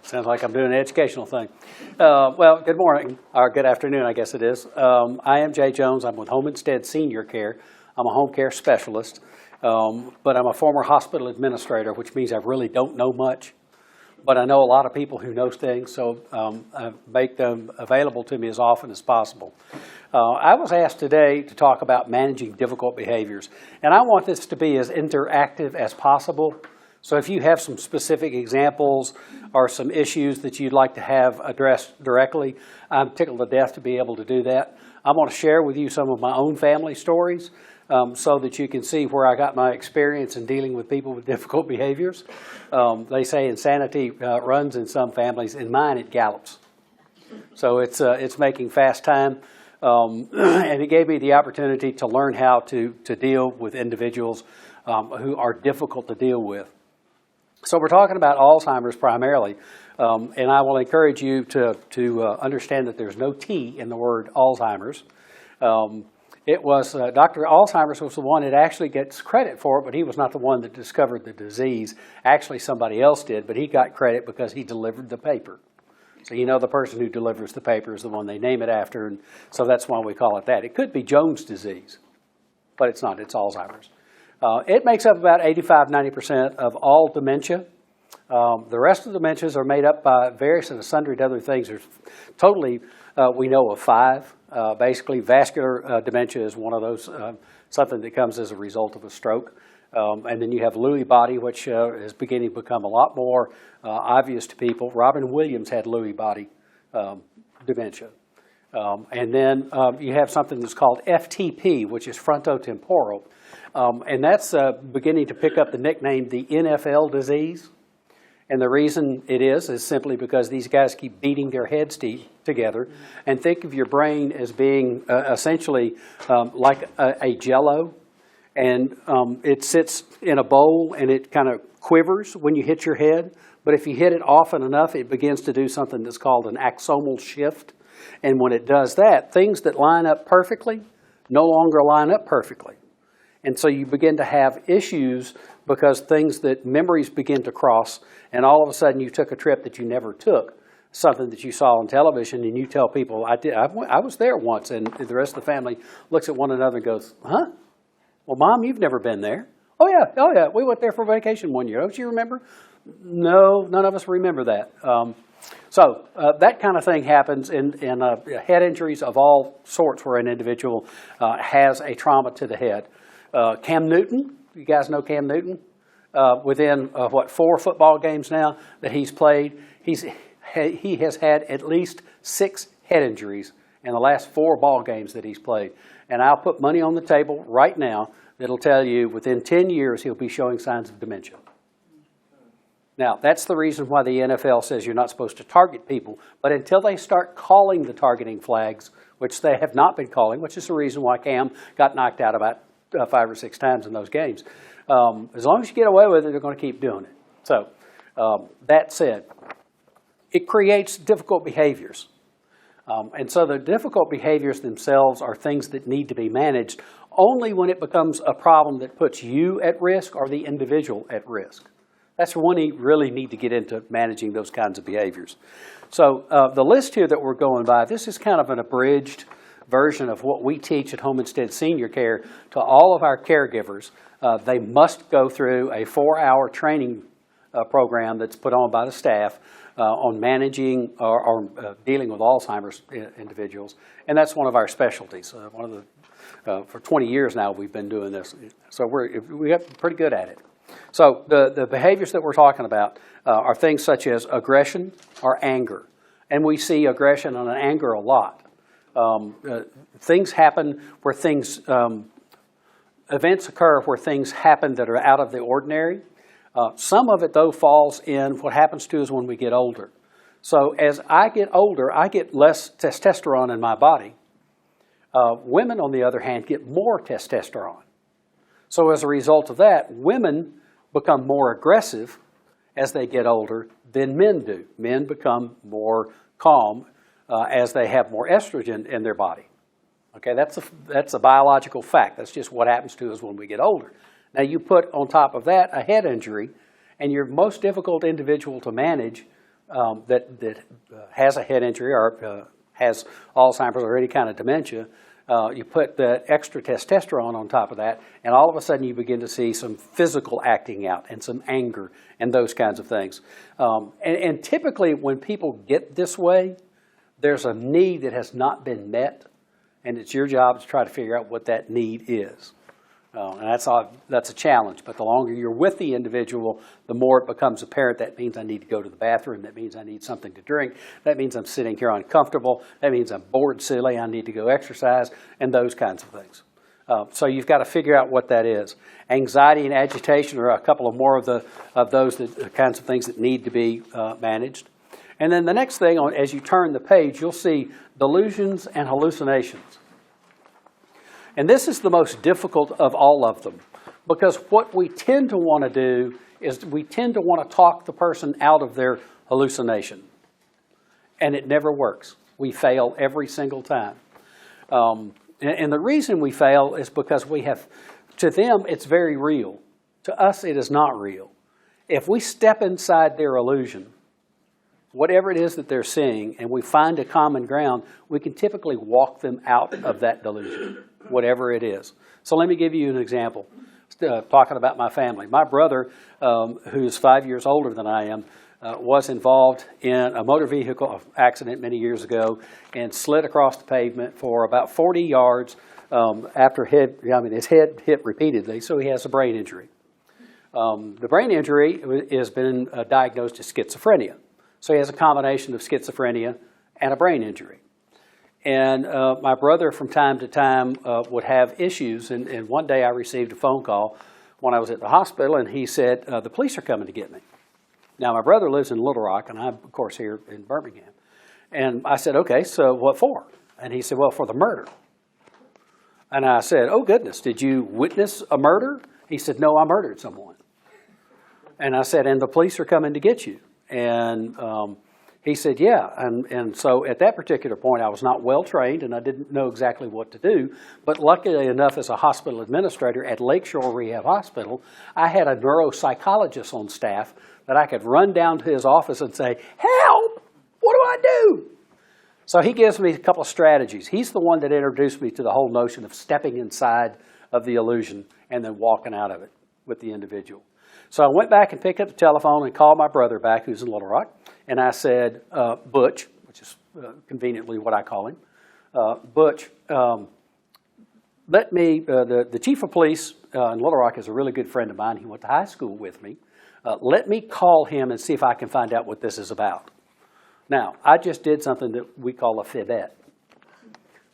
Sounds like I'm doing an educational thing. Well, good morning, or good afternoon, I guess it is. I am Jay Jones. I'm with Home Instead Senior Care. I'm a home care specialist, but I'm a former hospital administrator, which means I really don't know much. But I know a lot of people who know things, so I make them available to me as often as possible. I was asked today to talk about managing difficult behaviors, and I want this to be as interactive as possible. So if you have some specific examples or some issues that you'd like to have addressed directly, I'm tickled to death to be able to do that. I want to share with you some of my own family stories so that you can see where I got my experience in dealing with people with difficult behaviors. They say insanity runs in some families. In mine, it gallops. So it's making fast time. And it gave me the opportunity to learn how to deal with individuals who are difficult to deal with. So we're talking about Alzheimer's primarily, and I will encourage you to understand that there's no T in the word Alzheimer's. It was Dr. Alzheimer's was the one that actually gets credit for it, but he was not the one that discovered the disease. Actually, somebody else did, but he got credit because he delivered the paper. So you know the person who delivers the paper is the one they name it after, and so that's why we call it that. It could be Jones disease, but it's not. It's Alzheimer's. It makes up about 85–90% of all dementia. The rest of the dementias are made up by various and sundry other things. There's totally, we know of 5. Basically, vascular dementia is one of those, something that comes as a result of a stroke. And then you have Lewy body, which is beginning to become a lot more obvious to people. Robin Williams had Lewy body dementia. And then you have something that's called FTP, which is frontotemporal. And that's beginning to pick up the nickname the NFL disease. And the reason it is simply because these guys keep beating their heads together. And think of your brain as being essentially like a jello. And it sits in a bowl and it kind of quivers when you hit your head. But if you hit it often enough, it begins to do something that's called an axonal shift. And when it does that, things that line up perfectly no longer line up perfectly. And so you begin to have issues because memories begin to cross, and all of a sudden you took a trip that you never took, something that you saw on television, and you tell people, I was there once, and the rest of the family looks at one another and goes, huh? Well, Mom, you've never been there. Oh yeah, we went there for vacation one year. Don't you remember? No, none of us remember that. So that kind of thing happens in head injuries of all sorts where an individual has a trauma to the head. Cam Newton, you guys know Cam Newton? Within, 4 football games now that he's played, he has had at least 6 head injuries in the last 4 ball games that he's played. And I'll put money on the table right now that'll tell you within 10 years he'll be showing signs of dementia. Now, that's the reason why the NFL says you're not supposed to target people. But until they start calling the targeting flags, which they have not been calling, which is the reason why Cam got knocked out about 5 or 6 times in those games. As long as you get away with it, they're going to keep doing it. So that said, it creates difficult behaviors. And so the difficult behaviors themselves are things that need to be managed only when it becomes a problem that puts you at risk or the individual at risk. That's when you really need to get into managing those kinds of behaviors. So the list here that we're going by, this is kind of an abridged version of what we teach at Home Instead Senior Care to all of our caregivers. They must go through a 4-hour training program that's put on by the staff on managing or dealing with Alzheimer's individuals. And that's one of our specialties. For 20 years now we've been doing this. So we got pretty good at it. So the behaviors that we're talking about are things such as aggression or anger. And we see aggression and anger a lot. Things happen where events occur where things happen that are out of the ordinary. Some of it, though, falls in what happens to us when we get older. So as I get older, I get less testosterone in my body. Women, on the other hand, get more testosterone. So as a result of that, women become more aggressive as they get older than men do. Men become more calm as they have more estrogen in their body. Okay, that's a biological fact. That's just what happens to us when we get older. Now you put on top of that a head injury, and your most difficult individual to manage that has a head injury or has Alzheimer's or any kind of dementia, you put the extra testosterone on top of that, and all of a sudden you begin to see some physical acting out and some anger and those kinds of things. And typically when people get this way, there's a need that has not been met, and it's your job to try to figure out what that need is. And that's a challenge, but the longer you're with the individual, the more it becomes apparent. That means I need to go to the bathroom. That means I need something to drink. That means I'm sitting here uncomfortable. That means I'm bored silly. I need to go exercise, and those kinds of things. So you've got to figure out what that is. Anxiety and agitation are a couple of more of those kinds of things that need to be managed. And then the next thing, as you turn the page, you'll see delusions and hallucinations. And this is the most difficult of all of them, because what we tend to want to do is we tend to want to talk the person out of their hallucination. And it never works. We fail every single time. And the reason we fail is because to them, it's very real. To us, it is not real. If we step inside their illusion, whatever it is that they're seeing, and we find a common ground, we can typically walk them out of that delusion, whatever it is. So let me give you an example, talking about my family. My brother, who's 5 years older than I am, was involved in a motor vehicle accident many years ago and slid across the pavement for about 40 yards after his head hit repeatedly, so he has a brain injury. The brain injury has been diagnosed as schizophrenia. So he has a combination of schizophrenia and a brain injury. And my brother, from time to time, would have issues. And one day I received a phone call when I was at the hospital, and he said, the police are coming to get me. Now, my brother lives in Little Rock, and I'm, of course, here in Birmingham. And I said, okay, so what for? And he said, well, for the murder. And I said, oh, goodness, did you witness a murder? He said, no, I murdered someone. And I said, and the police are coming to get you. And he said, yeah. And so at that particular point, I was not well trained, and I didn't know exactly what to do. But luckily enough, as a hospital administrator at Lakeshore Rehab Hospital, I had a neuropsychologist on staff that I could run down to his office and say, help, what do I do? So he gives me a couple of strategies. He's the one that introduced me to the whole notion of stepping inside of the illusion and then walking out of it with the individual. So I went back and picked up the telephone and called my brother back, who's in Little Rock, and I said, Butch, which is conveniently what I call him, Butch, let me, the chief of police in Little Rock is a really good friend of mine. He went to high school with me. Let me call him and see if I can find out what this is about. Now, I just did something that we call a fibette.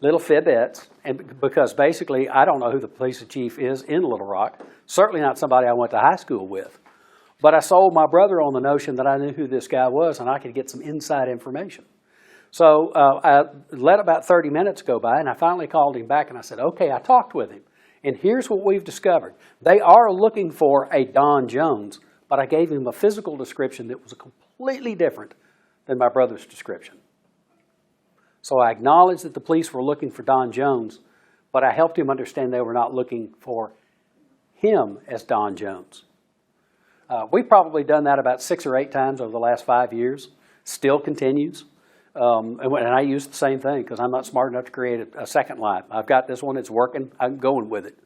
Little fibettes, and because basically I don't know who the police chief is in Little Rock, certainly not somebody I went to high school with. But I sold my brother on the notion that I knew who this guy was and I could get some inside information. So I let about 30 minutes go by, and I finally called him back and I said, okay, I talked with him. And here's what we've discovered. They are looking for a Don Jones, but I gave him a physical description that was completely different than my brother's description. So I acknowledged that the police were looking for Don Jones, but I helped him understand they were not looking for him as Don Jones. We've probably done that about 6 or 8 times over the last 5 years. Still continues. And I use the same thing because I'm not smart enough to create a second line. I've got this one, it's working, I'm going with it.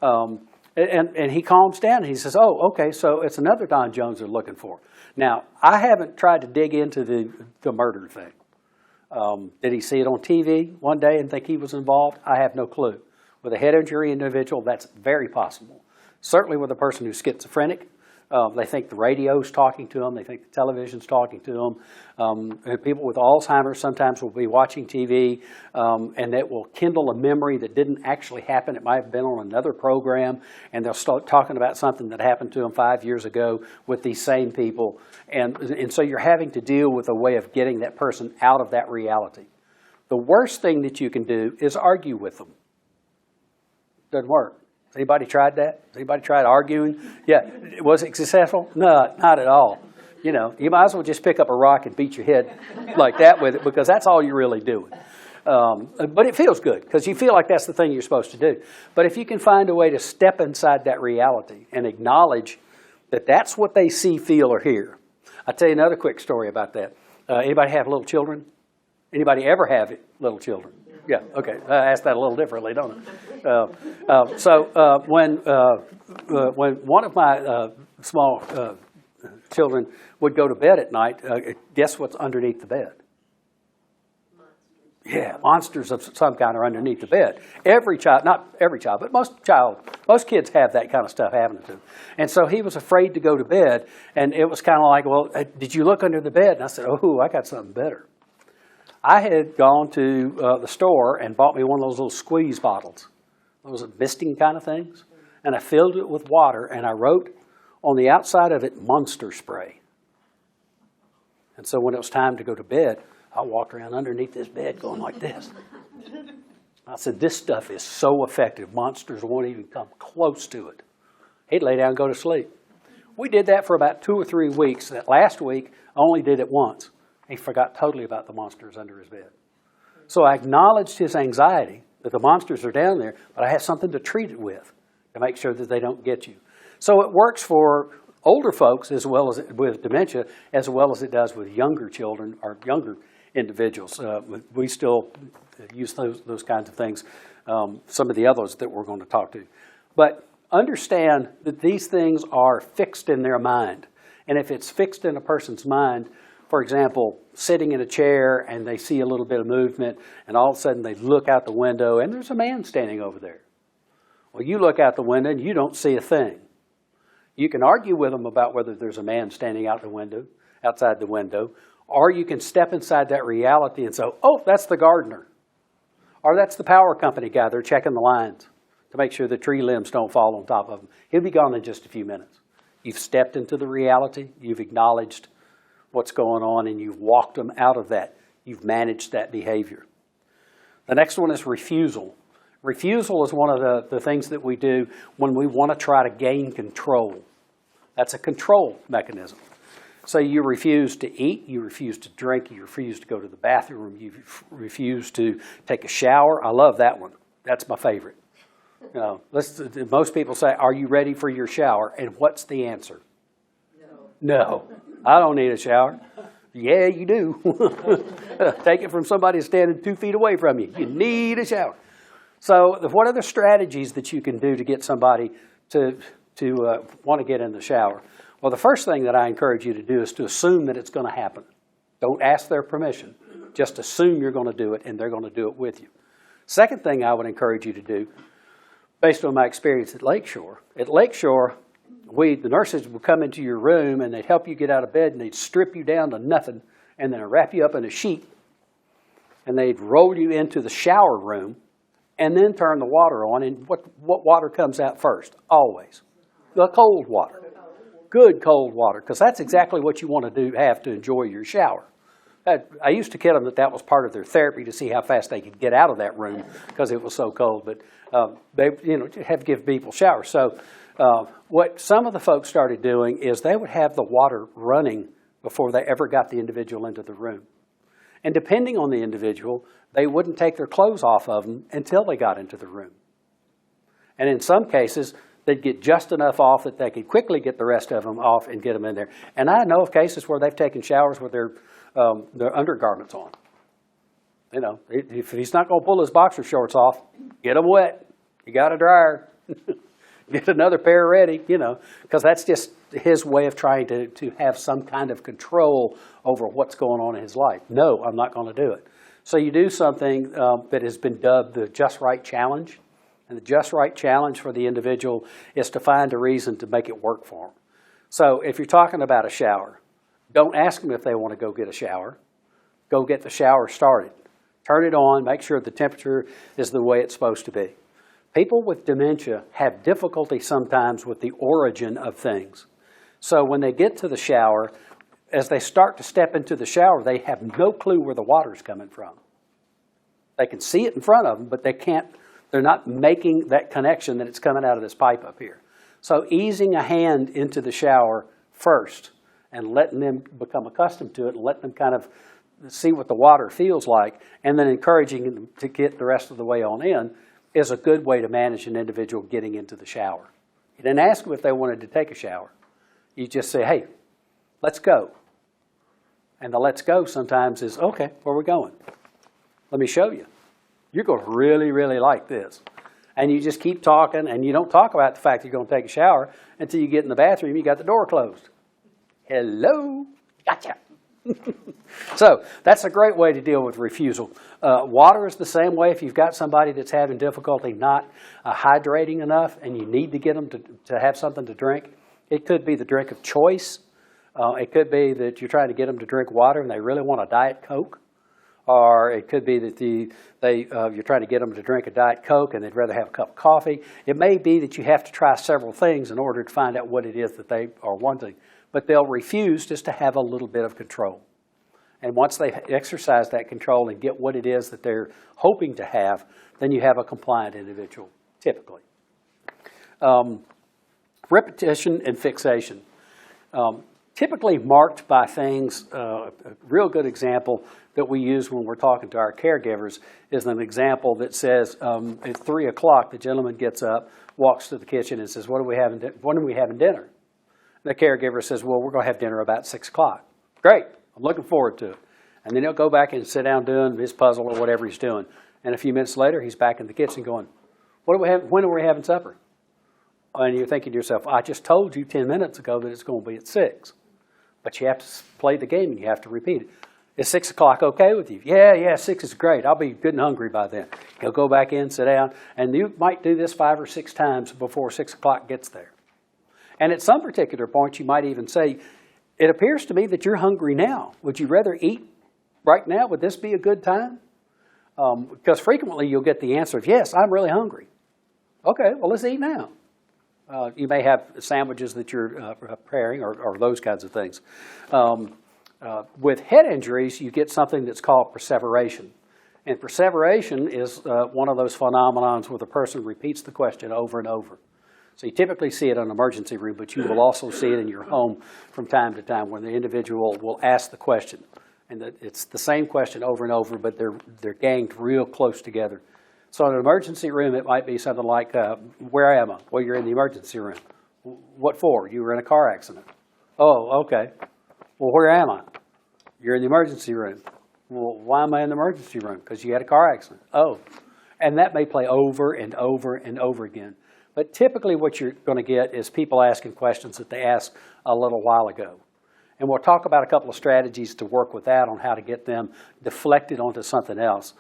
And he calms down and he says, oh, okay, so it's another Don Jones they're looking for. Now, I haven't tried to dig into the murder thing. Did he see it on TV one day and think he was involved? I have no clue. With a head injury individual, that's very possible. Certainly with a person who's schizophrenic, they think the radio's talking to them. They think the television's talking to them. And people with Alzheimer's sometimes will be watching TV, and that will kindle a memory that didn't actually happen. It might have been on another program, and they'll start talking about something that happened to them 5 years ago with these same people. And so you're having to deal with a way of getting that person out of that reality. The worst thing that you can do is argue with them. Doesn't work. Anybody tried that? Anybody tried arguing? Yeah. Was it successful? No, not at all. You know, you might as well just pick up a rock and beat your head like that with it, because that's all you're really doing. But it feels good because you feel like that's the thing you're supposed to do. But if you can find a way to step inside that reality and acknowledge that that's what they see, feel, or hear. I'll tell you another quick story about that. Anybody have little children? Anybody ever have little children? Yeah, okay. I asked that a little differently, don't I? When one of my small children would go to bed at night, guess what's underneath the bed? Yeah, monsters of some kind are underneath the bed. Every child, not every child, but most kids have that kind of stuff happening to them. And so he was afraid to go to bed, and it was kind of like, well, did you look under the bed? And I said, oh, I got something better. I had gone to the store and bought me one of those little squeeze bottles, those misting kind of things, and I filled it with water, and I wrote on the outside of it, Monster Spray. And so when it was time to go to bed, I walked around underneath this bed going like this. I said, this stuff is so effective, monsters won't even come close to it. He'd lay down and go to sleep. We did that for about 2 or 3 weeks. That last week, I only did it once. He forgot totally about the monsters under his bed. So I acknowledged his anxiety that the monsters are down there, but I have something to treat it with to make sure that they don't get you. So it works for older folks as well as with dementia, as well as it does with younger children or younger individuals. We still use those kinds of things, some of the others that we're going to talk to. But understand that these things are fixed in their mind. And if it's fixed in a person's mind, for example, sitting in a chair and they see a little bit of movement and all of a sudden they look out the window and there's a man standing over there. Well, you look out the window and you don't see a thing. You can argue with them about whether there's a man standing outside the window, or you can step inside that reality and say, oh, that's the gardener. Or that's the power company guy. They're checking the lines to make sure the tree limbs don't fall on top of them. He'll be gone in just a few minutes. You've stepped into the reality. You've acknowledged what's going on, and you've walked them out of that. You've managed that behavior. The next one is refusal. Refusal is one of the things that we do when we want to try to gain control. That's a control mechanism. So you refuse to eat, you refuse to drink, you refuse to go to the bathroom, you refuse to take a shower. I love that one. That's my favorite. You know, most people say, are you ready for your shower? And what's the answer? No, I don't need a shower. Yeah, you do. Take it from somebody standing 2 feet away from you. You need a shower. So what are the strategies that you can do to get somebody to want to get in the shower? Well, the first thing that I encourage you to do is to assume that it's going to happen. Don't ask their permission. Just assume you're going to do it, and they're going to do it with you. Second thing I would encourage you to do, based on my experience at Lakeshore, the nurses would come into your room, and they'd help you get out of bed, and they'd strip you down to nothing, and then wrap you up in a sheet, and they'd roll you into the shower room, and then turn the water on. And what water comes out first? Always. The cold water. Good cold water, because that's exactly what you want to have to enjoy your shower. I used to kid them that was part of their therapy to see how fast they could get out of that room because it was so cold. But they have to give people showers. So what some of the folks started doing is they would have the water running before they ever got the individual into the room. And depending on the individual, they wouldn't take their clothes off of them until they got into the room. And in some cases, they'd get just enough off that they could quickly get the rest of them off and get them in there. And I know of cases where they've taken showers with their undergarments on. You know, if he's not going to pull his boxer shorts off, get them wet. You got a dryer. Get another pair ready, you know, because that's just his way of trying to have some kind of control over what's going on in his life. No, I'm not going to do it. So you do something that has been dubbed the Just Right Challenge. And the Just Right Challenge for the individual is to find a reason to make it work for them. So if you're talking about a shower, don't ask them if they want to go get a shower. Go get the shower started. Turn it on, make sure the temperature is the way it's supposed to be. People with dementia have difficulty sometimes with the origin of things. So when they get to the shower, as they start to step into the shower, they have no clue where the water's coming from. They can see it in front of them, but they're not making that connection that it's coming out of this pipe up here. So easing a hand into the shower first and letting them become accustomed to it and letting them kind of see what the water feels like and then encouraging them to get the rest of the way on in is a good way to manage an individual getting into the shower. You didn't ask them if they wanted to take a shower. You just say, hey, let's go. And the let's go sometimes is, okay, where are we going? Let me show you. You're going to really, really like this. And you just keep talking, and you don't talk about the fact that you're going to take a shower until you get in the bathroom, you got the door closed. Hello, gotcha. So that's a great way to deal with refusal. Water is the same way. If you've got somebody that's having difficulty not hydrating enough and you need to get them to have something to drink, it could be the drink of choice. It could be that you're trying to get them to drink water and they really want a Diet Coke. Or it could be that you're trying to get them to drink a Diet Coke and they'd rather have a cup of coffee. It may be that you have to try several things in order to find out what it is that they are wanting. But they'll refuse just to have a little bit of control. And once they exercise that control and get what it is that they're hoping to have, then you have a compliant individual, typically. Repetition and fixation. Typically marked by things, a real good example that we use when we're talking to our caregivers is an example that says at 3 o'clock, the gentleman gets up, walks to the kitchen and says, when are we having dinner? And the caregiver says, well, we're going to have dinner about 6 o'clock. Great, I'm looking forward to it. And then he'll go back and sit down doing his puzzle or whatever he's doing. And a few minutes later, he's back in the kitchen going, when are we having supper? And you're thinking to yourself, I just told you 10 minutes ago that it's going to be at 6. But you have to play the game and you have to repeat it. Is 6 o'clock okay with you? Yeah, 6 is great. I'll be good and hungry by then. He'll go back in, sit down, and you might do this 5 or 6 times before 6 o'clock gets there. And at some particular point, you might even say, it appears to me that you're hungry now. Would you rather eat right now? Would this be a good time? Because frequently you'll get the answer of, yes, I'm really hungry. Okay, well, let's eat now. You may have sandwiches that you're preparing or those kinds of things. With head injuries, you get something that's called perseveration. And perseveration is one of those phenomenons where the person repeats the question over and over. So you typically see it in an emergency room, but you will also see it in your home from time to time when the individual will ask the question. And it's the same question over and over, but they're ganged real close together. So in an emergency room, it might be something like, where am I? Well, you're in the emergency room. What for? You were in a car accident. Oh, okay. Well, where am I? You're in the emergency room. Well, why am I in the emergency room? Because you had a car accident. Oh. And that may play over and over and over again. But typically what you're going to get is people asking questions that they asked a little while ago. And we'll talk about a couple of strategies to work with that on how to get them deflected onto something else,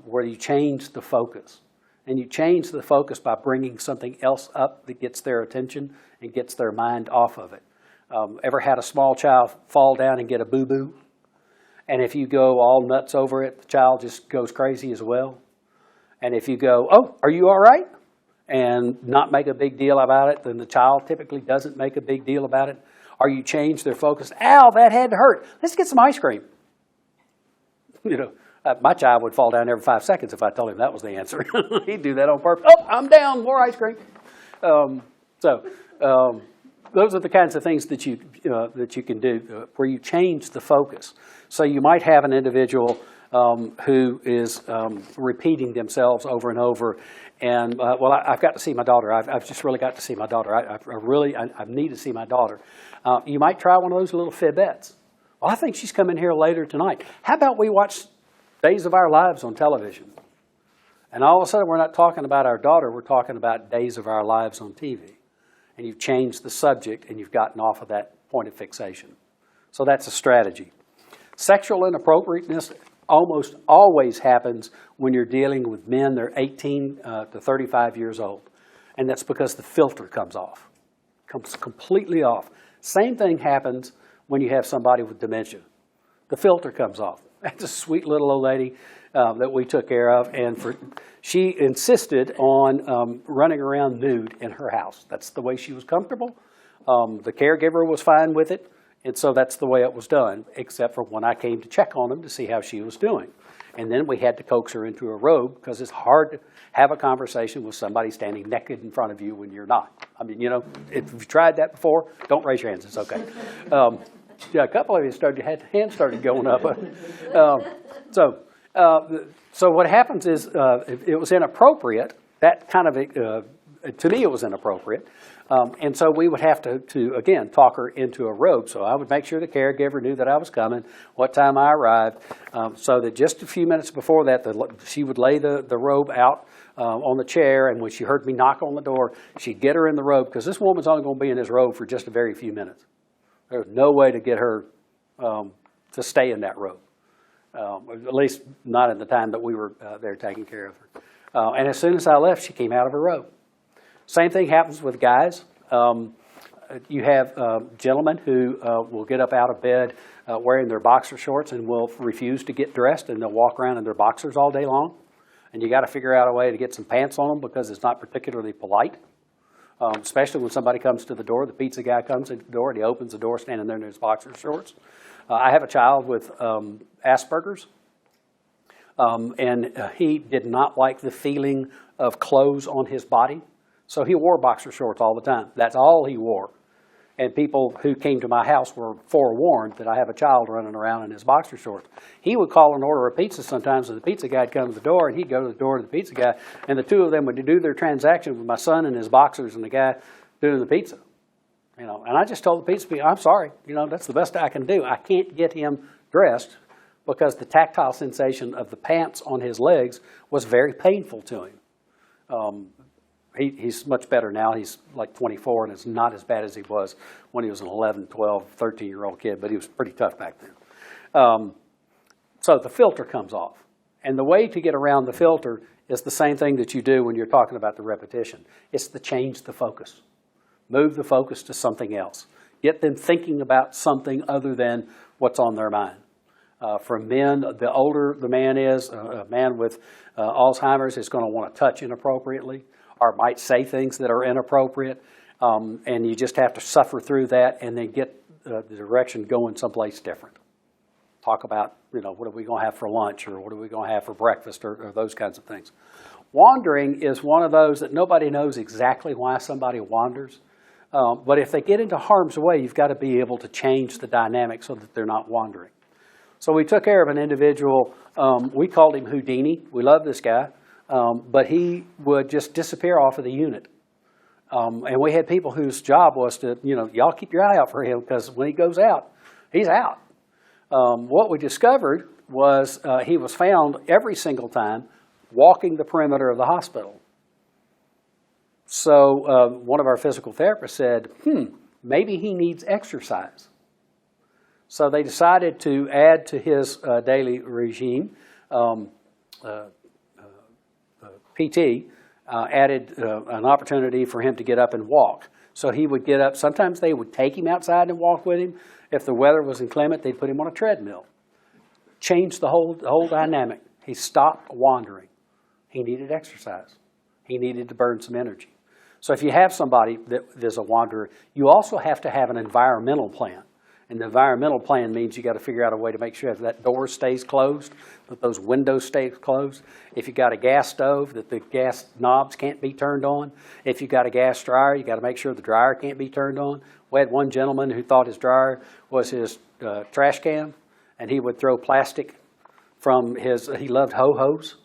where you change the focus. And you change the focus by bringing something else up that gets their attention and gets their mind off of it. Ever had a small child fall down and get a boo-boo? And if you go all nuts over it, the child just goes crazy as well. And if you go, oh, are you all right? And not make a big deal about it, then the child typically doesn't make a big deal about it. Or you change their focus. Ow, that had to hurt. Let's get some ice cream. You know, my child would fall down every 5 seconds if I told him that was the answer. He'd do that on purpose. Oh, I'm down, more ice cream. Those are the kinds of things that you can do where you change the focus. So you might have an individual who is repeating themselves over and over. And, well, I've got to see my daughter. I've just really got to see my daughter. I need to see my daughter. You might try one of those little fibettes. Well, I think she's coming here later tonight. How about we watch Days of Our Lives on television? And all of a sudden, we're not talking about our daughter. We're talking about Days of Our Lives on TV. And you've changed the subject, and you've gotten off of that point of fixation. So that's a strategy. Sexual inappropriateness almost always happens when you're dealing with men. They're 18 to 35 years old. And that's because the filter comes off, comes completely off. Same thing happens when you have somebody with dementia. The filter comes off. That's a sweet little old lady that we took care of. And she insisted on running around nude in her house. That's the way she was comfortable. The caregiver was fine with it. And so that's the way it was done, except for when I came to check on them to see how she was doing. And then we had to coax her into a robe because it's hard to have a conversation with somebody standing naked in front of you when you're not. I mean, you know, if you've tried that before, don't raise your hands. It's okay. Yeah, a couple of you hands started going up. So what happens is if it was inappropriate, that kind of to me, it was inappropriate. And so we would have to, again, talk her into a robe. So I would make sure the caregiver knew that I was coming, what time I arrived, so that just a few minutes before that, she would lay the robe out on the chair, and when she heard me knock on the door, she'd get her in the robe, because this woman's only going to be in this robe for just a very few minutes. There was no way to get her to stay in that robe, at least not at the time that we were there taking care of her. And as soon as I left, she came out of her robe. Same thing happens with guys. You have gentlemen who will get up out of bed wearing their boxer shorts and will refuse to get dressed, and they'll walk around in their boxers all day long. And you got to figure out a way to get some pants on them, because it's not particularly polite, especially when somebody comes to the door. The pizza guy comes to the door, and he opens the door standing there in his boxer shorts. I have a child with Asperger's. And he did not like the feeling of clothes on his body, so he wore boxer shorts all the time. That's all he wore. And people who came to my house were forewarned that I have a child running around in his boxer shorts. He would call and order a pizza sometimes, and the pizza guy would come to the door, and he'd go to the door to the pizza guy, and the two of them would do their transaction with my son in his boxers and the guy doing the pizza. And I just told the pizza guy, I'm sorry, that's the best I can do. I can't get him dressed, because the tactile sensation of the pants on his legs was very painful to him. He's much better now. He's like 24, and it's not as bad as he was when he was an 11, 12, 13-year-old kid, but he was pretty tough back then. So the filter comes off. And the way to get around the filter is the same thing that you do when you're talking about the repetition. It's to change the focus. Move the focus to something else. Get them thinking about something other than what's on their mind. For men, the older the man is, a man with Alzheimer's is going to want to touch inappropriately, or might say things that are inappropriate, and you just have to suffer through that and then get the direction going someplace different. Talk about, what are we going to have for lunch, or what are we going to have for breakfast, or those kinds of things. Wandering is one of those that nobody knows exactly why somebody wanders, but if they get into harm's way, you've got to be able to change the dynamic so that they're not wandering. So we took care of an individual, we called him Houdini. We love this guy, but he would just disappear off of the unit. And we had people whose job was to, y'all keep your eye out for him, because when he goes out, he's out. What we discovered was he was found every single time walking the perimeter of the hospital. So one of our physical therapists said, maybe he needs exercise. So they decided to add to his daily regime, PT, added an opportunity for him to get up and walk. So he would get up. Sometimes they would take him outside and walk with him. If the weather was inclement, they'd put him on a treadmill. Changed the whole dynamic. He stopped wandering. He needed exercise. He needed to burn some energy. So if you have somebody that is a wanderer, you also have to have an environmental plan. And the environmental plan means you got to figure out a way to make sure that door stays closed, that those windows stay closed. If you got a gas stove, that the gas knobs can't be turned on. If you got a gas dryer, you got to make sure the dryer can't be turned on. We had one gentleman who thought his dryer was his trash can, and he would throw plastic from he loved ho-hos,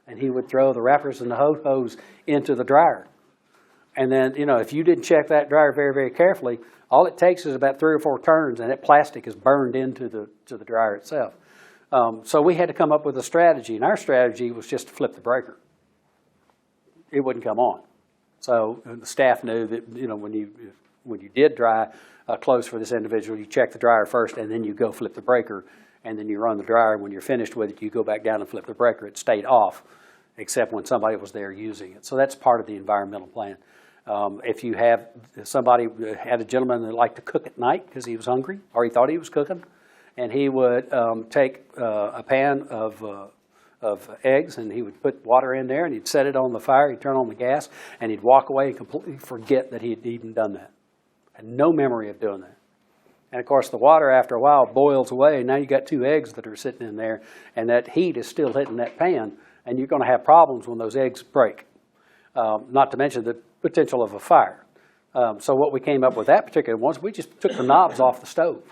and he would throw the wrappers and the ho-hos into the dryer. And then, if you didn't check that dryer very, very carefully, all it takes is about 3 or 4 turns, and that plastic is burned into the dryer itself. So we had to come up with a strategy, and our strategy was just to flip the breaker. It wouldn't come on. So the staff knew that when you did dry clothes for this individual, you check the dryer first, and then you go flip the breaker, and then you run the dryer. When you're finished with it, you go back down and flip the breaker. It stayed off, except when somebody was there using it. So that's part of the environmental plan. If you have somebody, had a gentleman that liked to cook at night because he was hungry or he thought he was cooking, and he would take a pan of eggs, and he would put water in there, and he'd set it on the fire, he'd turn on the gas, and he'd walk away and completely forget that he had even done that. Had no memory of doing that. And of course the water after a while boils away, and now you got 2 eggs that are sitting in there, and that heat is still hitting that pan, and you're going to have problems when those eggs break. Not to mention the potential of a fire. So what we came up with that particular one was we just took the knobs off the stove.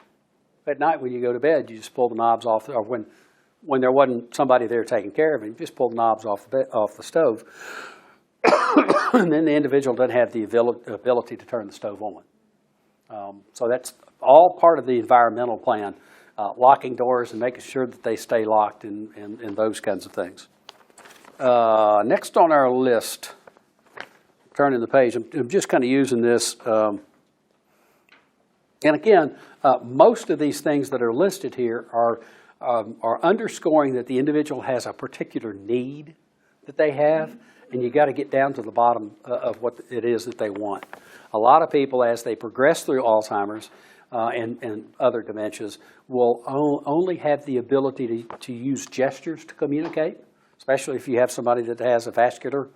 At night when you go to bed, you just pull the knobs off, or when there wasn't somebody there taking care of it, you just pull the knobs off the stove. and then the individual doesn't have the ability to turn the stove on. So that's all part of the environmental plan, locking doors and making sure that they stay locked and those kinds of things. Next on our list, turning the page, I'm just kind of using this. And again, most of these things that are listed here are underscoring that the individual has a particular need that they have, and you got to get down to the bottom of what it is that they want. A lot of people, as they progress through Alzheimer's and other dementias, will only have the ability to use gestures to communicate, especially if you have somebody that has a vascular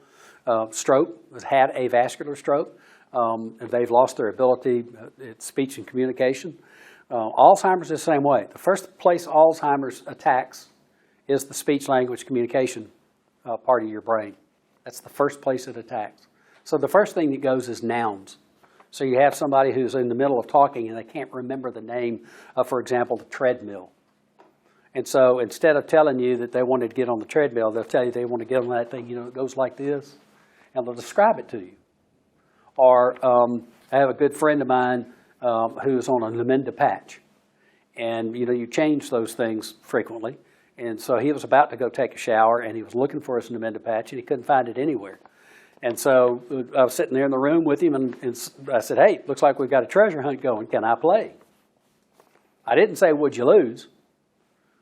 stroke, has had a vascular stroke, and they've lost their ability at speech and communication. Alzheimer's is the same way. The first place Alzheimer's attacks is the speech-language communication part of your brain. That's the first place it attacks. So the first thing that goes is nouns. So you have somebody who's in the middle of talking and they can't remember the name of, for example, the treadmill. And so instead of telling you that they wanted to get on the treadmill, they'll tell you they want to get on that thing, it goes like this, and they'll describe it to you. Or I have a good friend of mine who's on a Namenda patch. And, you change those things frequently. And so he was about to go take a shower, and he was looking for his Namenda patch, and he couldn't find it anywhere. And so I was sitting there in the room with him, and I said, hey, looks like we've got a treasure hunt going. Can I play? I didn't say, would you lose?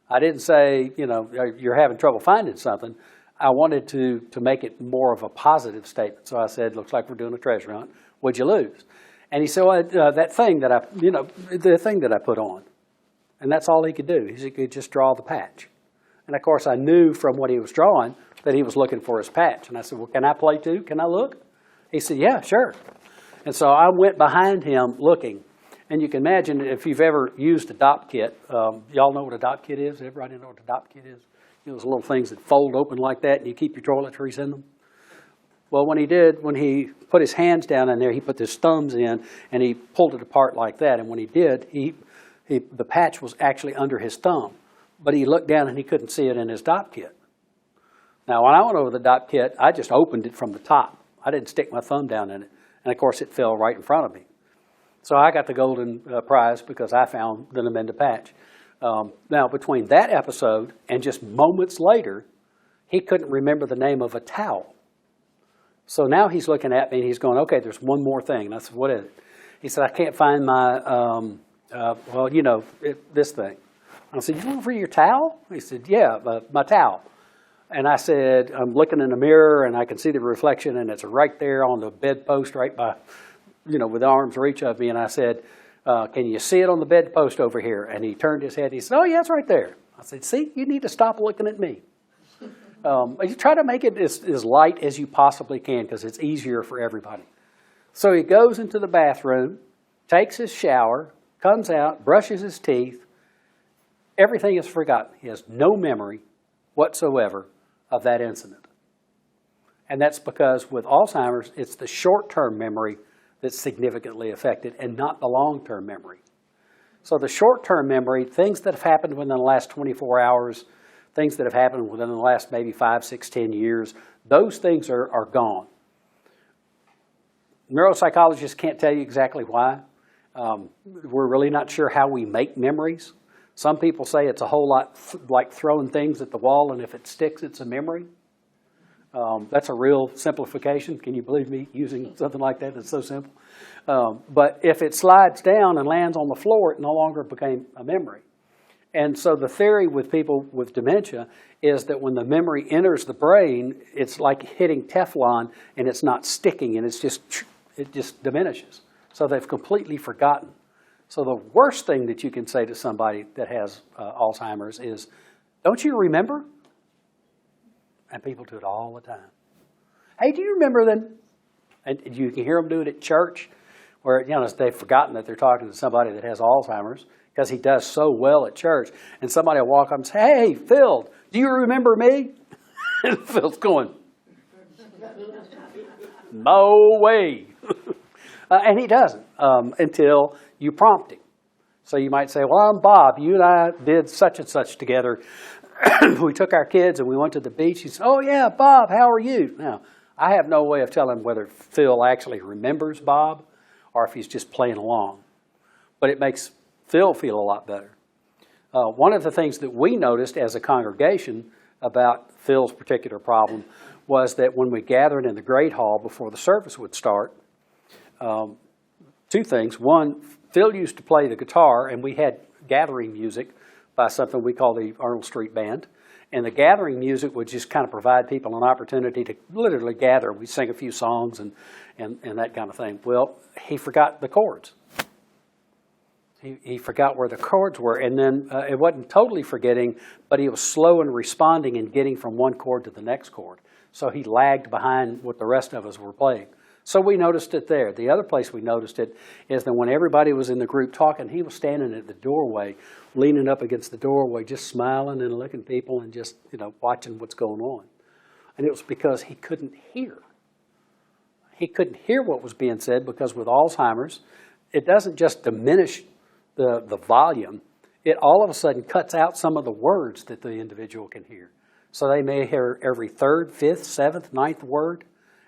I didn't say, you're having trouble finding something. I wanted to make it more of a positive statement. So I said, looks like we're doing a treasure hunt. Would you lose? And he said, well, that thing that the thing that I put on. And that's all he could do. He could just draw the patch. And of course, I knew from what he was drawing that he was looking for his patch. And I said, well, can I play too? Can I look? He said, yeah, sure. And so I went behind him looking. And you can imagine if you've ever used a dop kit, y'all know what a dop kit is? Everybody know what a dop kit is? Those little things that fold open like that and you keep your toiletries in them. Well, when he put his hands down in there, he put his thumbs in and he pulled it apart like that. And when he did, the patch was actually under his thumb. But he looked down and he couldn't see it in his dop kit. Now, when I went over the dop kit, I just opened it from the top. I didn't stick my thumb down in it. And, of course, it fell right in front of me. So I got the golden prize because I found the Namenda patch. Now, between that episode and just moments later, he couldn't remember the name of a towel. So now he's looking at me and he's going, okay, there's one more thing. And I said, what is it? He said, I can't find my, this thing. I said, you looking for your towel? He said, yeah, my towel. And I said, I'm looking in the mirror and I can see the reflection and it's right there on the bedpost right by, with arm's reach of me. And I said, can you see it on the bedpost over here? And he turned his head. He said, oh, yeah, it's right there. I said, see, you need to stop looking at me. You try to make it as light as you possibly can because it's easier for everybody. So he goes into the bathroom, takes his shower, comes out, brushes his teeth. Everything is forgotten. He has no memory whatsoever of that incident. And that's because with Alzheimer's, it's the short-term memory that's significantly affected and not the long-term memory. So the short-term memory, things that have happened within the last 24 hours, things that have happened within the last maybe 5, 6, 10 years, those things are gone. Neuropsychologists can't tell you exactly why. We're really not sure how we make memories. Some people say it's a whole lot like throwing things at the wall, and if it sticks, it's a memory. That's a real simplification. Can you believe me using something like that? That's so simple. But if it slides down and lands on the floor, it no longer became a memory. And so the theory with people with dementia is that when the memory enters the brain, it's like hitting Teflon and it's not sticking and it just diminishes. So they've completely forgotten. So the worst thing that you can say to somebody that has Alzheimer's is, don't you remember? And people do it all the time. Hey, do you remember then? And you can hear them do it at church where, they've forgotten that they're talking to somebody that has Alzheimer's because he does so well at church. And somebody will walk up and say, hey, Phil, do you remember me? And Phil's going, no way. And he doesn't until you prompt him. So you might say, well, I'm Bob. You and I did such and such together. We took our kids and we went to the beach. He said, oh, yeah, Bob, how are you? Now, I have no way of telling whether Phil actually remembers Bob or if he's just playing along. But it makes Phil feel a lot better. One of the things that we noticed as a congregation about Phil's particular problem was that when we gathered in the Great Hall before the service would start, two things. One, Phil used to play the guitar, and we had gathering music by something we call the Arnold Street Band. And the gathering music would just kind of provide people an opportunity to literally gather. We'd sing a few songs and that kind of thing. Well, he forgot the chords. He forgot where the chords were. And then it wasn't totally forgetting, but he was slow in responding and getting from one chord to the next chord. So he lagged behind what the rest of us were playing. So we noticed it there. The other place we noticed it is that when everybody was in the group talking, he was standing at the doorway, leaning up against the doorway, just smiling and looking at people and just, watching what's going on. And it was because he couldn't hear. He couldn't hear what was being said because with Alzheimer's, it doesn't just diminish the volume. It all of a sudden cuts out some of the words that the individual can hear. So they may hear every third, fifth, seventh, ninth word.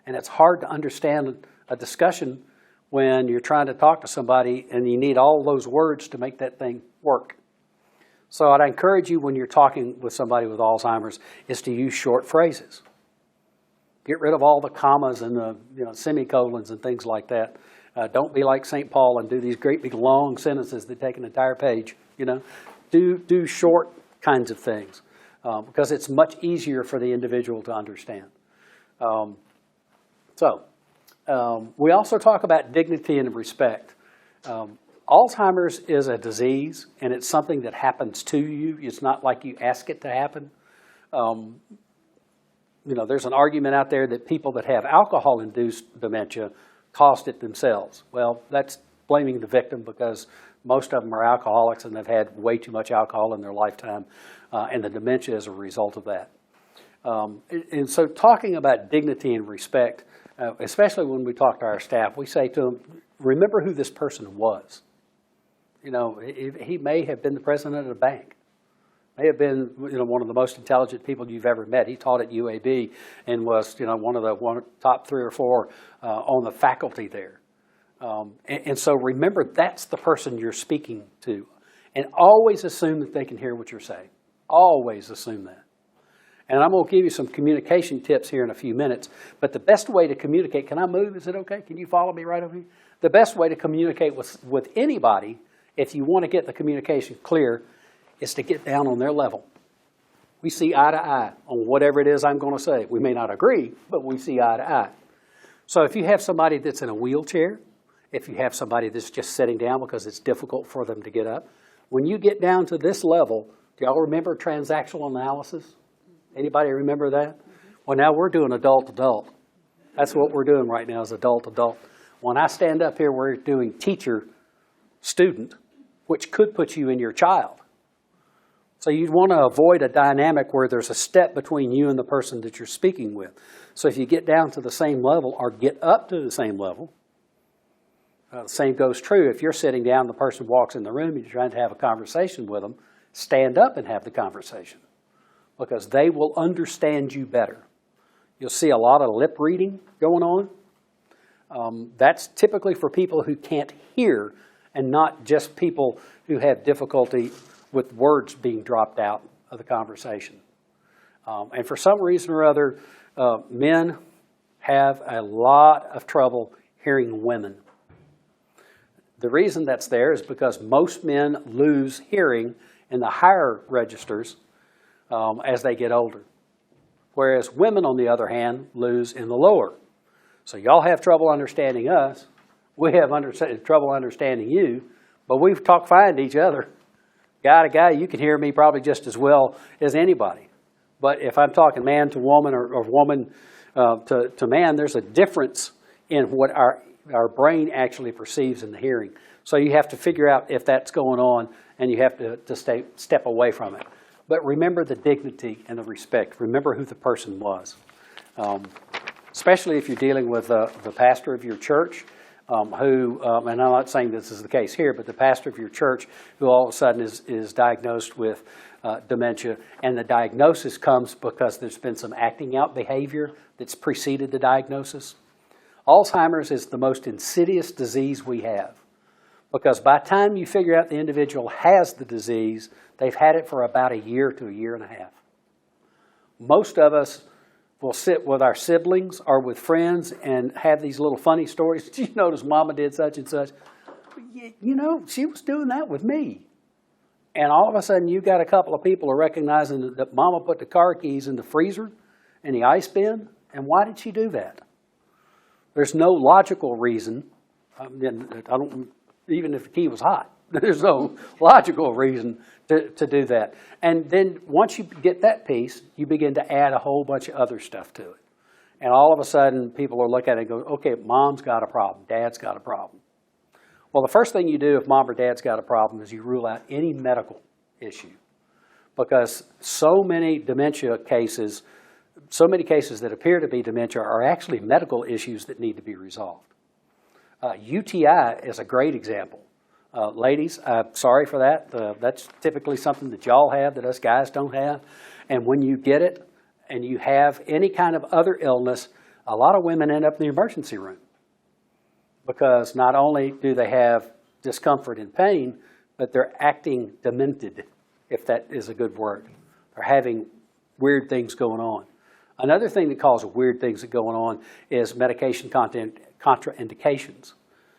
And it's hard to understand a discussion when you're trying to talk to somebody and you need all those words to make that thing work. So I'd encourage you when you're talking with somebody with Alzheimer's is to use short phrases. Get rid of all the commas and the semicolons and things like that. Don't be like St. Paul and do these great big long sentences that take an entire page. Do short kinds of things because it's much easier for the individual to understand. We also talk about dignity and respect. Alzheimer's is a disease, and it's something that happens to you. It's not like you ask it to happen. There's an argument out there that people that have alcohol-induced dementia caused it themselves. Well, that's blaming the victim because most of them are alcoholics and they've had way too much alcohol in their lifetime, and the dementia is a result of that. And so talking about dignity and respect, especially when we talk to our staff, we say to them, remember who this person was. He may have been the president of a bank. May have been one of the most intelligent people you've ever met. He taught at UAB and was one of the top 3 or 4 on the faculty there. And so remember that's the person you're speaking to. And always assume that they can hear what you're saying. Always assume that. And I'm going to give you some communication tips here in a few minutes. But the best way to communicate, can I move? Is it okay? Can you follow me right over here? The best way to communicate with anybody, if you want to get the communication clear, is to get down on their level. We see eye to eye on whatever it is I'm going to say. We may not agree, but we see eye to eye. So if you have somebody that's in a wheelchair, if you have somebody that's just sitting down because it's difficult for them to get up, when you get down to this level, do y'all remember transactional analysis? Anybody remember that? Well, now we're doing adult-adult. That's what we're doing right now is adult-adult. When I stand up here, we're doing teacher-student, which could put you in your child. So you'd want to avoid a dynamic where there's a step between you and the person that you're speaking with. So if you get down to the same level or get up to the same level, the same goes true. If you're sitting down, the person walks in the room and you're trying to have a conversation with them, stand up and have the conversation because they will understand you better. You'll see a lot of lip reading going on. That's typically for people who can't hear and not just people who have difficulty with words being dropped out of the conversation. And for some reason or other, men have a lot of trouble hearing women. The reason that's there is because most men lose hearing in the higher registers as they get older, whereas women, on the other hand, lose in the lower. So y'all have trouble understanding us. We have trouble understanding you, but we talk fine to each other. Guy to guy, you can hear me probably just as well as anybody. But if I'm talking man to woman or woman to man, there's a difference in what our brain actually perceives in the hearing. So you have to figure out if that's going on, and you have to step away from it. But remember the dignity and the respect. Remember who the person was. Especially if you're dealing with the pastor of your church, and I'm not saying this is the case here, but the pastor of your church who all of a sudden is diagnosed with dementia, and the diagnosis comes because there's been some acting out behavior that's preceded the diagnosis. Alzheimer's is the most insidious disease we have, because by the time you figure out the individual has the disease, they've had it for about a year to a year and a half. Most of us will sit with our siblings or with friends and have these little funny stories. Did you notice Mama did such and such? You know, she was doing that with me. And all of a sudden, you got a couple of people are recognizing that Mama put the car keys in the freezer and the ice bin. And why did she do that? There's no logical reason. Even if the key was hot, there's no logical reason to do that. And then once you get that piece, you begin to add a whole bunch of other stuff to it. And all of a sudden, people are looking at it and go, okay, Mom's got a problem, Dad's got a problem. Well, the first thing you do if Mom or Dad's got a problem is you rule out any medical issue. Because so many dementia cases, so many cases that appear to be dementia are actually medical issues that need to be resolved. UTI is a great example. Ladies, I'm sorry for that. That's typically something that y'all have that us guys don't have. And when you get it and you have any kind of other illness, a lot of women end up in the emergency room. Because not only do they have discomfort and pain, but they're acting demented, if that is a good word. They're having weird things going on. Another thing that causes weird things that going on is medication contraindications.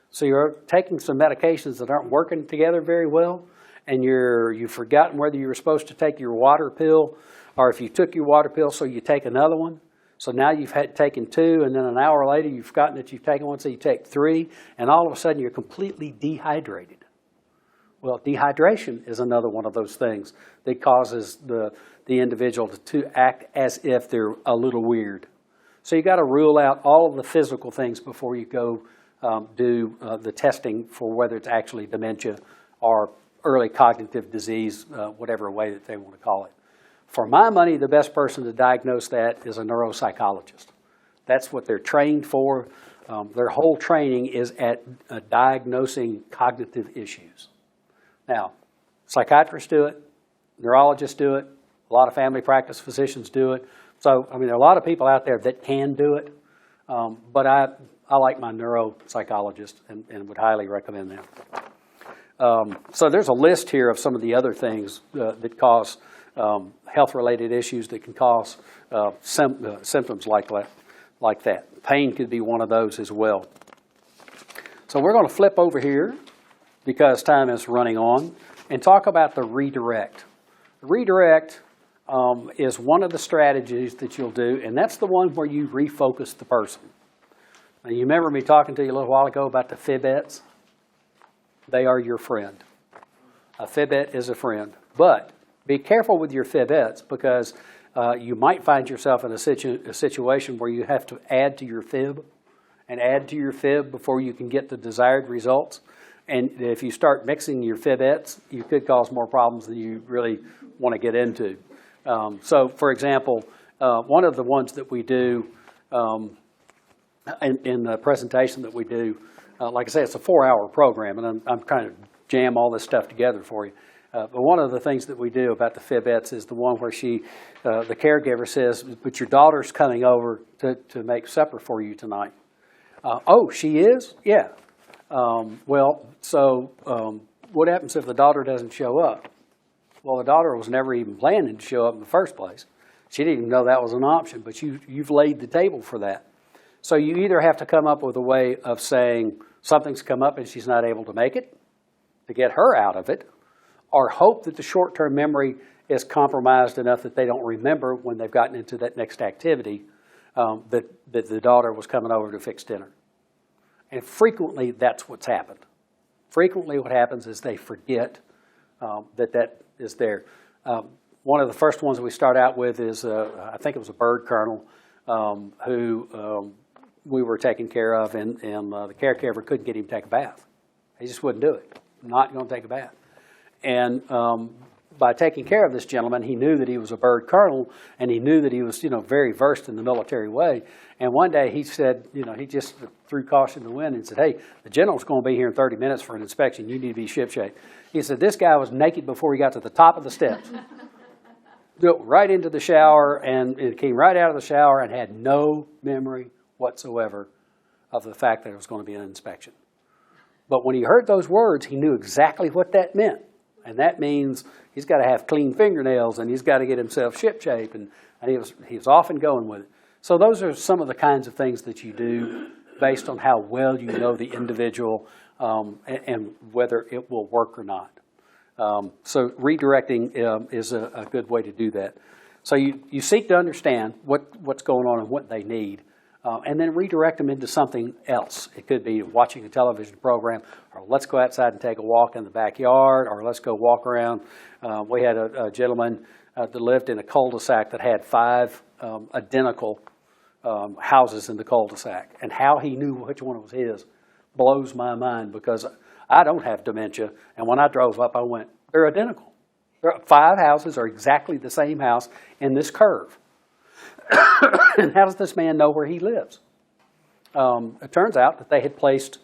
So you're taking some medications that aren't working together very well, and you've forgotten whether you were supposed to take your water pill, or if you took your water pill, so you take another one. So now you've taken two, and then an hour later you've forgotten that you've taken one, so you take three, and all of a sudden you're completely dehydrated. Well, dehydration is another one of those things that causes the individual to act as if they're a little weird. So you got to rule out all of the physical things before you go do the testing for whether it's actually dementia or early cognitive disease, whatever way that they want to call it. For my money, the best person to diagnose that is a neuropsychologist. That's what they're trained for. Their whole training is at diagnosing cognitive issues. Now, psychiatrists do it, neurologists do it, a lot of family practice physicians do it. So, I mean, there are a lot of people out there that can do it, but I like my neuropsychologist and would highly recommend them. So there's a list here of some of the other things that cause health-related issues that can cause symptoms like that. Pain could be one of those as well. So we're going to flip over here, because time is running on, and talk about the redirect. Redirect is one of the strategies that you'll do, and that's the one where you refocus the person. Now, you remember me talking to you a little while ago about the fibettes? They are your friend. A fibette is a friend. But be careful with your fibettes, because you might find yourself in a situation where you have to add to your fib and add to your fib before you can get the desired results. And if you start mixing your fibettes, you could cause more problems than you really want to get into. So, for example, one of the ones that we do in the presentation that we do, like I say, it's a 4-hour program, and I'm trying to jam all this stuff together for you. But one of the things that we do about the fibettes is the one where the caregiver says, but your daughter's coming over to make supper for you tonight. Oh, she is? Yeah. What happens if the daughter doesn't show up? Well, the daughter was never even planning to show up in the first place. She didn't even know that was an option, but you've laid the table for that. So you either have to come up with a way of saying something's come up and she's not able to make it, to get her out of it, or hope that the short-term memory is compromised enough that they don't remember when they've gotten into that next activity that the daughter was coming over to fix dinner. And frequently, that's what's happened. Frequently, what happens is they forget that is there. One of the first ones we start out with is, I think it was a bird colonel who we were taking care of, and the caregiver couldn't get him to take a bath. He just wouldn't do it. Not going to take a bath. And by taking care of this gentleman, he knew that he was a bird colonel, and he knew that he was, very versed in the military way. And one day he said, he just threw caution to the wind and said, hey, the general's going to be here in 30 minutes for an inspection. You need to be shipshape. He said, this guy was naked before he got to the top of the steps. Right into the shower, and it came right out of the shower and had no memory whatsoever of the fact that it was going to be an inspection. But when he heard those words, he knew exactly what that meant. And that means he's got to have clean fingernails, and he's got to get himself shipshape, and he was off and going with it. So those are some of the kinds of things that you do based on how well you know the individual and whether it will work or not. So redirecting is a good way to do that. So you seek to understand what's going on and what they need, and then redirect them into something else. It could be watching a television program, or let's go outside and take a walk in the backyard, or let's go walk around. We had a gentleman that lived in a cul-de-sac that had 5 identical houses in the cul-de-sac, and how he knew which one was his blows my mind, because I don't have dementia, and when I drove up, I went, they're identical. 5 houses are exactly the same house in this curve. And how does this man know where he lives? It turns out that they had placed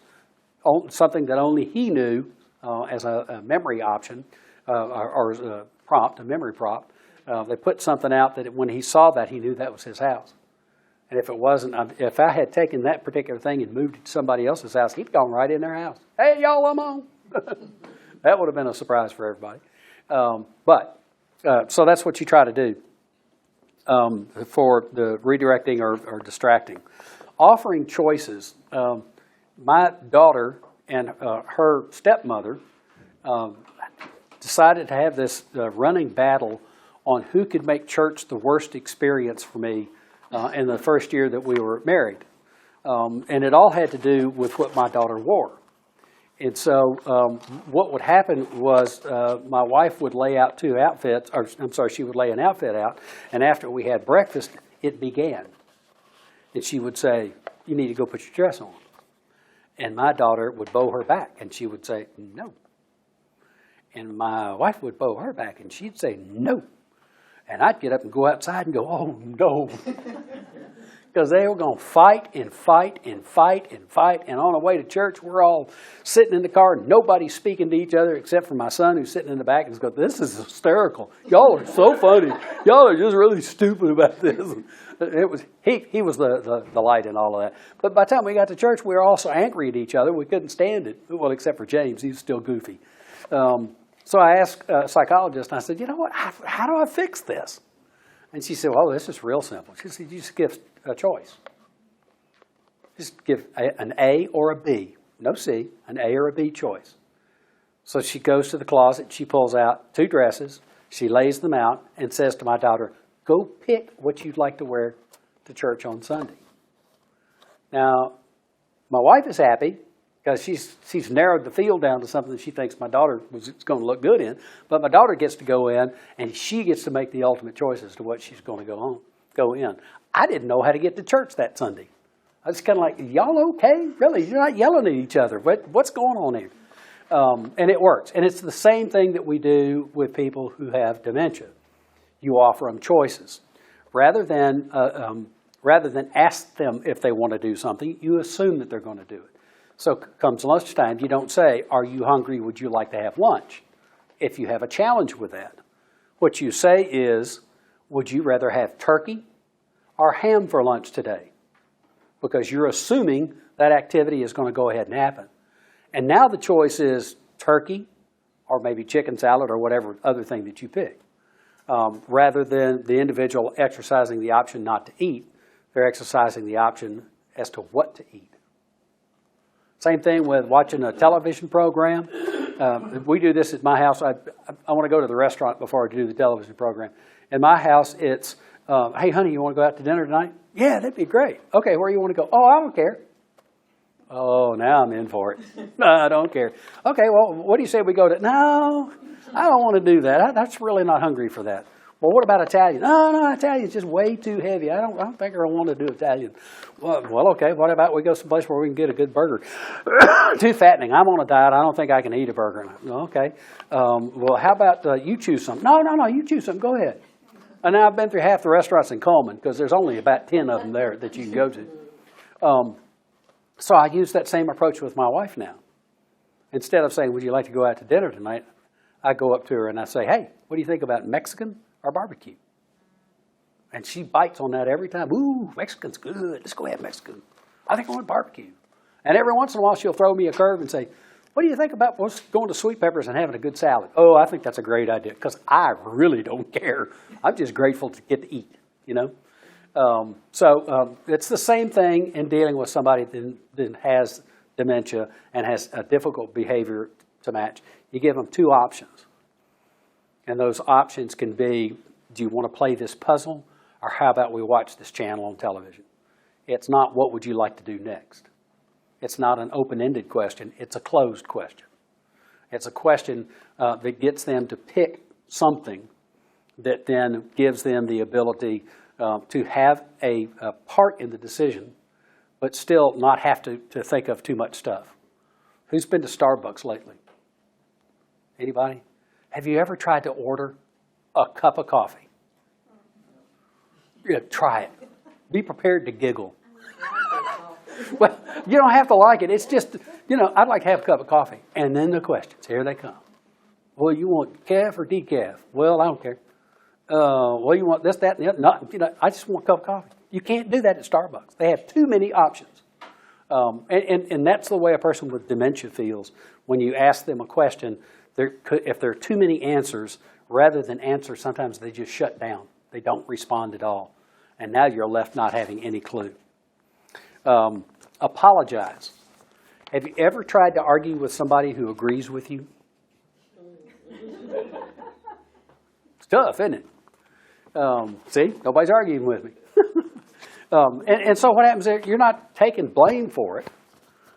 something that only he knew as a memory option, or as a prompt, a memory prompt. They put something out that when he saw that, he knew that was his house. And if it wasn't, if I had taken that particular thing and moved it to somebody else's house, he'd gone right in their house. Hey, y'all, I'm on. That would have been a surprise for everybody. So that's what you try to do for the redirecting or distracting. Offering choices. My daughter and her stepmother decided to have this running battle on who could make church the worst experience for me in the first year that we were married. And it all had to do with what my daughter wore. And so what would happen was my wife would lay out 2 outfits, or I'm sorry, she would lay an outfit out, and after we had breakfast, it began. And she would say, you need to go put your dress on. And my daughter would bow her back, and she would say, no. And my wife would bow her back, and she'd say, no. And I'd get up and go outside and go, oh, no. Because they were going to fight and fight and fight and fight. And on the way to church, we're all sitting in the car. Nobody's speaking to each other except for my son, who's sitting in the back and is going, this is hysterical. Y'all are so funny. Y'all are just really stupid about this. He was the light in all of that. But by the time we got to church, we were all so angry at each other, we couldn't stand it. Well, except for James. He was still goofy. So I asked a psychologist, and I said, you know what, how do I fix this? And she said, well, this is real simple. She said, you just give a choice. Just give an A or a B, no C, an A or a B choice. So she goes to the closet, she pulls out 2 dresses, she lays them out and says to my daughter, go pick what you'd like to wear to church on Sunday. Now, my wife is happy because she's narrowed the field down to something that she thinks my daughter was going to look good in. But my daughter gets to go in, and she gets to make the ultimate choice as to what she's going to go in. I didn't know how to get to church that Sunday. I was kind of like, y'all okay? Really? You're not yelling at each other. What's going on here? And it works. And it's the same thing that we do with people who have dementia. You offer them choices. Rather than ask them if they want to do something, you assume that they're going to do it. So comes lunchtime, you don't say, are you hungry, would you like to have lunch? If you have a challenge with that. What you say is, would you rather have turkey or ham for lunch today? Because you're assuming that activity is going to go ahead and happen. And now the choice is turkey or maybe chicken salad or whatever other thing that you pick. Rather than the individual exercising the option not to eat, they're exercising the option as to what to eat. Same thing with watching a television program. We do this at my house. I want to go to the restaurant before I do the television program. In my house, it's, hey, honey, you want to go out to dinner tonight? Yeah, that'd be great. Okay, where you want to go? Oh, I don't care. Oh, now I'm in for it. No, I don't care. Okay, well, what do you say we go to? No, I don't want to do that. That's really not hungry for that. Well, what about Italian? No, Italian's just way too heavy. I don't think I want to do Italian. Well, okay. What about we go someplace where we can get a good burger? Too fattening. I'm on a diet. I don't think I can eat a burger. Okay. Well, how about you choose something? No. You choose something. Go ahead. And now I've been through half the restaurants in Coleman because there's only about 10 of them there that you can go to. So I use that same approach with my wife now. Instead of saying, would you like to go out to dinner tonight? I go up to her and I say, hey, what do you think about Mexican or barbecue? And she bites on that every time. Ooh, Mexican's good. Let's go have Mexican. I think I want barbecue. And every once in a while she'll throw me a curve and say, what do you think about going to Sweet Peppers and having a good salad? Oh, I think that's a great idea because I really don't care. I'm just grateful to get to eat, you know. So it's the same thing in dealing with somebody that has dementia and has a difficult behavior to match. You give them two options. And those options can be, do you want to play this puzzle? Or how about we watch this channel on television? It's not, what would you like to do next? It's not an open-ended question. It's a closed question. It's a question that gets them to pick something that then gives them the ability to have a part in the decision, but still not have to think of too much stuff. Who's been to Starbucks lately? Anybody? Have you ever tried to order a cup of coffee? Yeah, try it. Be prepared to giggle. Well, you don't have to like it. It's just, I'd like to have a cup of coffee. And then the questions, here they come. Well, you want calf or decaf? Well, I don't care. Well, you want this, that, and the other? No, I just want a cup of coffee. You can't do that at Starbucks. They have too many options. And that's the way a person with dementia feels. When you ask them a question, if there are too many answers, rather than answer, sometimes they just shut down. They don't respond at all. And now you're left not having any clue. Apologize. Have you ever tried to argue with somebody who agrees with you? It's tough, isn't it? See, nobody's arguing with me. And so what happens there, you're not taking blame for it,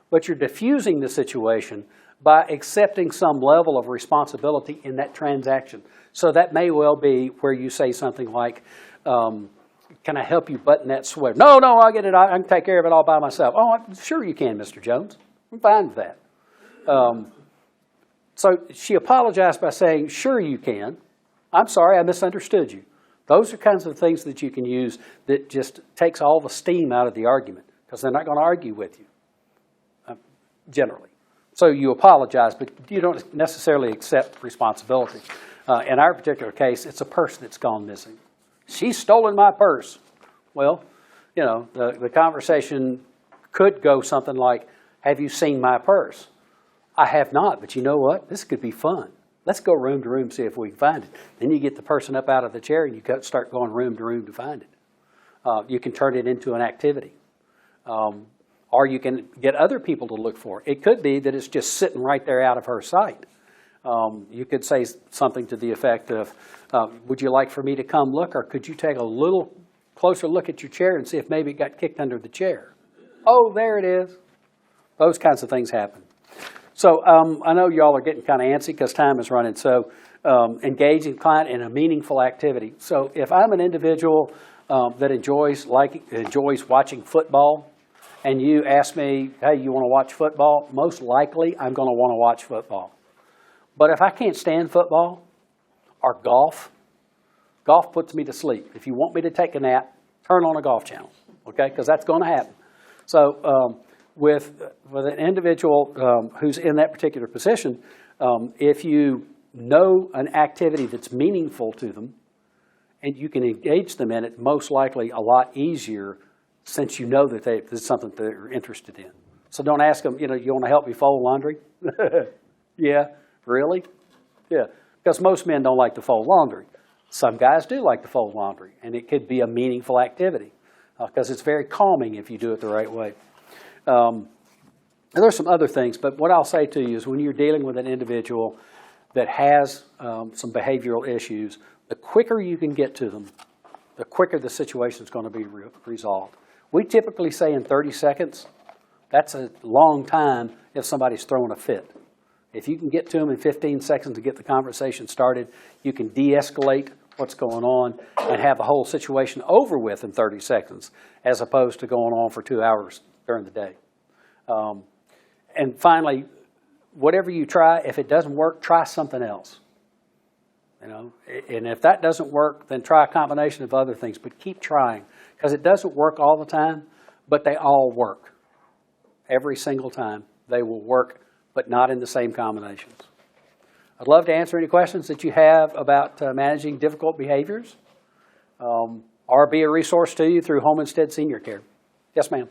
but you're diffusing the situation by accepting some level of responsibility in that transaction. So that may well be where you say something like, can I help you button that sweater? No, I'll get it. I can take care of it all by myself. Oh, sure you can, Mr. Jones. I'm fine with that. So she apologized by saying, sure you can. I'm sorry, I misunderstood you. Those are kinds of things that you can use that just takes all the steam out of the argument because they're not going to argue with you, generally. So you apologize, but you don't necessarily accept responsibility. In our particular case, it's a purse that's gone missing. She's stolen my purse. Well, the conversation could go something like, have you seen my purse? I have not, but you know what? This could be fun. Let's go room to room, see if we can find it. Then you get the person up out of the chair and you start going room to room to find it. You can turn it into an activity. Or you can get other people to look for it. It could be that it's just sitting right there out of her sight. You could say something to the effect of, would you like for me to come look, or could you take a little closer look at your chair and see if maybe it got kicked under the chair? Oh, there it is. Those kinds of things happen. So I know y'all are getting kind of antsy because time is running. So engaging client in a meaningful activity. So if I'm an individual that enjoys watching football, and you ask me, hey, you want to watch football? Most likely I'm going to want to watch football. But if I can't stand football or golf puts me to sleep. If you want me to take a nap, turn on a golf channel, okay? Because that's going to happen. So with an individual who's in that particular position, if you know an activity that's meaningful to them and you can engage them in it, most likely a lot easier since you know that it's something they're interested in. So don't ask them, you want to help me fold laundry? Yeah, really? Yeah, because most men don't like to fold laundry. Some guys do like to fold laundry, and it could be a meaningful activity because it's very calming if you do it the right way. And there's some other things, but what I'll say to you is when you're dealing with an individual that has some behavioral issues, the quicker you can get to them, the quicker the situation is going to be resolved. We typically say in 30 seconds. That's a long time if somebody's throwing a fit. If you can get to them in 15 seconds to get the conversation started, you can de-escalate what's going on and have the whole situation over with in 30 seconds, as opposed to going on for 2 hours during the day. And finally, whatever you try, if it doesn't work, try something else. You know, and if that doesn't work, then try a combination of other things, but keep trying, because it doesn't work all the time, but they all work. Every single time they will work, but not in the same combinations. I'd love to answer any questions that you have about managing difficult behaviors, or be a resource to you through Home Instead Senior Care. Yes, ma'am.